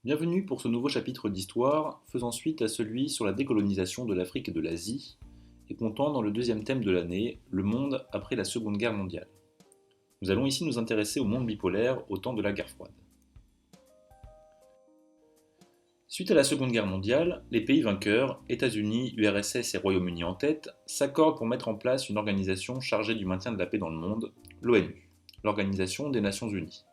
Bienvenue pour ce nouveau chapitre d'histoire, faisant suite à celui sur la décolonisation de l'Afrique et de l'Asie, et comptant dans le deuxième thème de l'année, le monde après la Seconde Guerre mondiale. Nous allons ici nous intéresser au monde bipolaire au temps de la guerre froide. Suite à la Seconde Guerre mondiale, les pays vainqueurs, États-Unis, URSS et Royaume-Uni en tête, s'accordent pour mettre en place une organisation chargée du maintien de la paix dans le monde, l'ONU, l'Organisation des Nations Unies.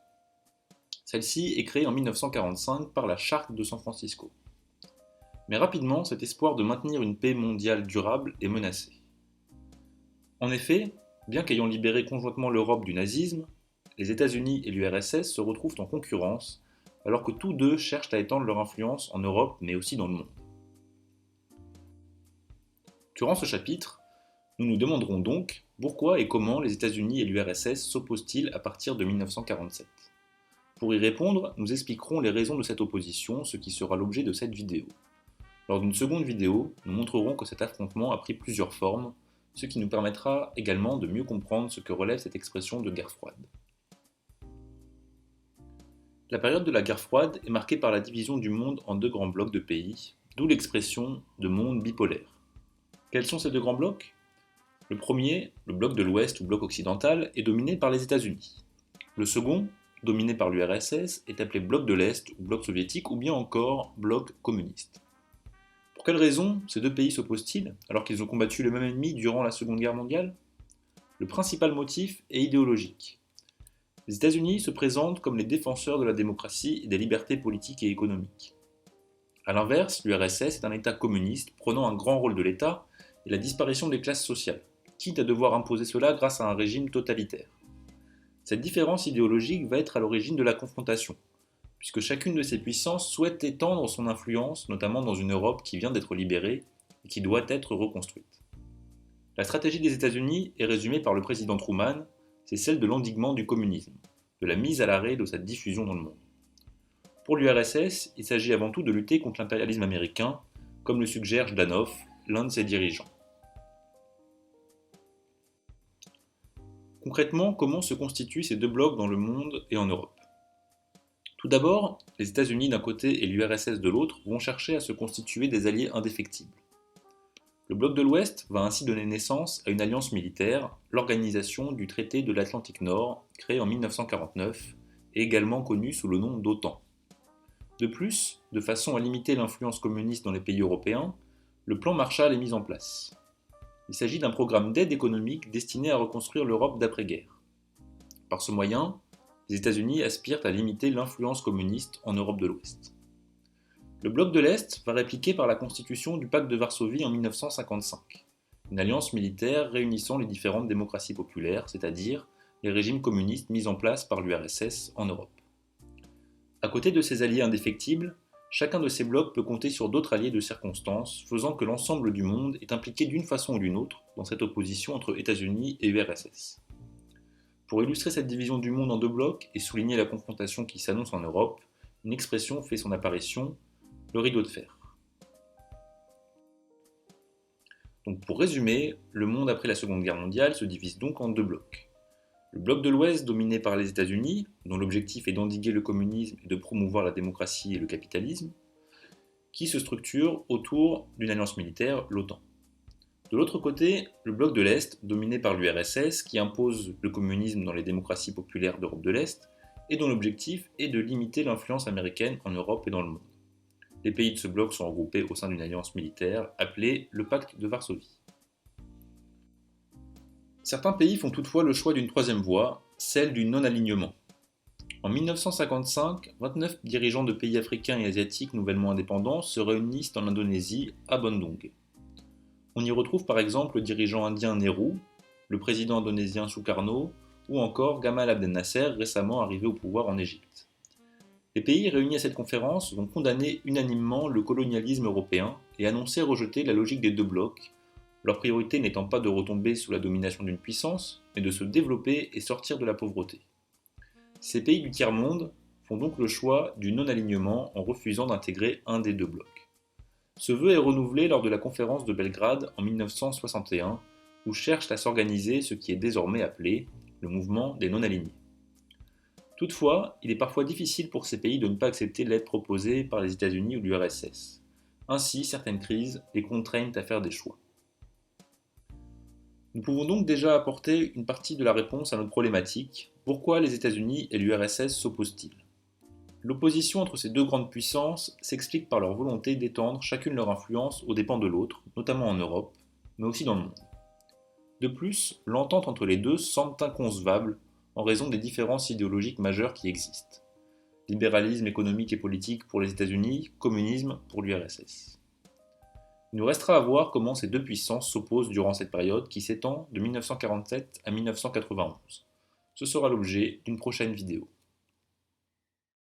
Celle-ci est créée en 1945 par la Charte de San Francisco. Mais rapidement, cet espoir de maintenir une paix mondiale durable est menacé. En effet, bien qu'ayant libéré conjointement l'Europe du nazisme, les États-Unis et l'URSS se retrouvent en concurrence, alors que tous deux cherchent à étendre leur influence en Europe mais aussi dans le monde. Durant ce chapitre, nous nous demanderons donc pourquoi et comment les États-Unis et l'URSS s'opposent-ils à partir de 1947. Pour y répondre, nous expliquerons les raisons de cette opposition, ce qui sera l'objet de cette vidéo. Lors d'une seconde vidéo, nous montrerons que cet affrontement a pris plusieurs formes, ce qui nous permettra également de mieux comprendre ce que relève cette expression de guerre froide. La période de la guerre froide est marquée par la division du monde en deux grands blocs de pays, d'où l'expression de monde bipolaire. Quels sont ces deux grands blocs? Le premier, le bloc de l'Ouest ou bloc occidental, est dominé par les États-Unis. Le second, dominé par l'URSS, est appelé bloc de l'Est ou bloc soviétique ou bien encore bloc communiste. Pour quelles raisons ces deux pays s'opposent-ils alors qu'ils ont combattu le même ennemi durant la Seconde Guerre mondiale? Le principal motif est idéologique. Les États-Unis se présentent comme les défenseurs de la démocratie et des libertés politiques et économiques. A l'inverse, l'URSS est un État communiste prenant un grand rôle de l'État et la disparition des classes sociales, quitte à devoir imposer cela grâce à un régime totalitaire. Cette différence idéologique va être à l'origine de la confrontation, puisque chacune de ces puissances souhaite étendre son influence, notamment dans une Europe qui vient d'être libérée et qui doit être reconstruite. La stratégie des États-Unis est résumée par le président Truman, c'est celle de l'endiguement du communisme, de la mise à l'arrêt de sa diffusion dans le monde. Pour l'URSS, il s'agit avant tout de lutter contre l'impérialisme américain, comme le suggère Jdanov, l'un de ses dirigeants. Concrètement, comment se constituent ces deux blocs dans le monde et en Europe? Tout d'abord, les États-Unis d'un côté et l'URSS de l'autre vont chercher à se constituer des alliés indéfectibles. Le bloc de l'Ouest va ainsi donner naissance à une alliance militaire, l'organisation du traité de l'Atlantique Nord, créée en 1949, et également connue sous le nom d'OTAN. De plus, de façon à limiter l'influence communiste dans les pays européens, le plan Marshall est mis en place. Il s'agit d'un programme d'aide économique destiné à reconstruire l'Europe d'après-guerre. Par ce moyen, les États-Unis aspirent à limiter l'influence communiste en Europe de l'Ouest. Le bloc de l'Est va répliquer par la constitution du pacte de Varsovie en 1955, une alliance militaire réunissant les différentes démocraties populaires, c'est-à-dire les régimes communistes mis en place par l'URSS en Europe. À côté de ces alliés indéfectibles, chacun de ces blocs peut compter sur d'autres alliés de circonstance, faisant que l'ensemble du monde est impliqué d'une façon ou d'une autre dans cette opposition entre États-Unis et URSS. Pour illustrer cette division du monde en deux blocs et souligner la confrontation qui s'annonce en Europe, une expression fait son apparition, le rideau de fer. Donc pour résumer, le monde après la Seconde Guerre mondiale se divise donc en deux blocs. Le bloc de l'Ouest dominé par les États-Unis, dont l'objectif est d'endiguer le communisme et de promouvoir la démocratie et le capitalisme, qui se structure autour d'une alliance militaire, l'OTAN. De l'autre côté, le bloc de l'Est, dominé par l'URSS, qui impose le communisme dans les démocraties populaires d'Europe de l'Est, et dont l'objectif est de limiter l'influence américaine en Europe et dans le monde. Les pays de ce bloc sont regroupés au sein d'une alliance militaire appelée le Pacte de Varsovie. Certains pays font toutefois le choix d'une troisième voie, celle du non-alignement. En 1955, 29 dirigeants de pays africains et asiatiques nouvellement indépendants se réunissent en Indonésie, à Bandung. On y retrouve par exemple le dirigeant indien Nehru, le président indonésien Sukarno ou encore Gamal Abdel Nasser récemment arrivé au pouvoir en Égypte. Les pays réunis à cette conférence vont condamner unanimement le colonialisme européen et annoncer rejeter la logique des deux blocs, leur priorité n'étant pas de retomber sous la domination d'une puissance, mais de se développer et sortir de la pauvreté. Ces pays du tiers-monde font donc le choix du non-alignement en refusant d'intégrer un des deux blocs. Ce vœu est renouvelé lors de la conférence de Belgrade en 1961, où cherche à s'organiser ce qui est désormais appelé le mouvement des non-alignés. Toutefois, il est parfois difficile pour ces pays de ne pas accepter l'aide proposée par les États-Unis ou l'URSS. Ainsi, certaines crises les contraignent à faire des choix. Nous pouvons donc déjà apporter une partie de la réponse à notre problématique. Pourquoi les États-Unis et l'URSS s'opposent-ils? L'opposition entre ces deux grandes puissances s'explique par leur volonté d'étendre chacune leur influence aux dépens de l'autre, notamment en Europe, mais aussi dans le monde. De plus, l'entente entre les deux semble inconcevable en raison des différences idéologiques majeures qui existent. Libéralisme économique et politique pour les États-Unis, communisme pour l'URSS. Il nous restera à voir comment ces deux puissances s'opposent durant cette période qui s'étend de 1947 à 1991. Ce sera l'objet d'une prochaine vidéo.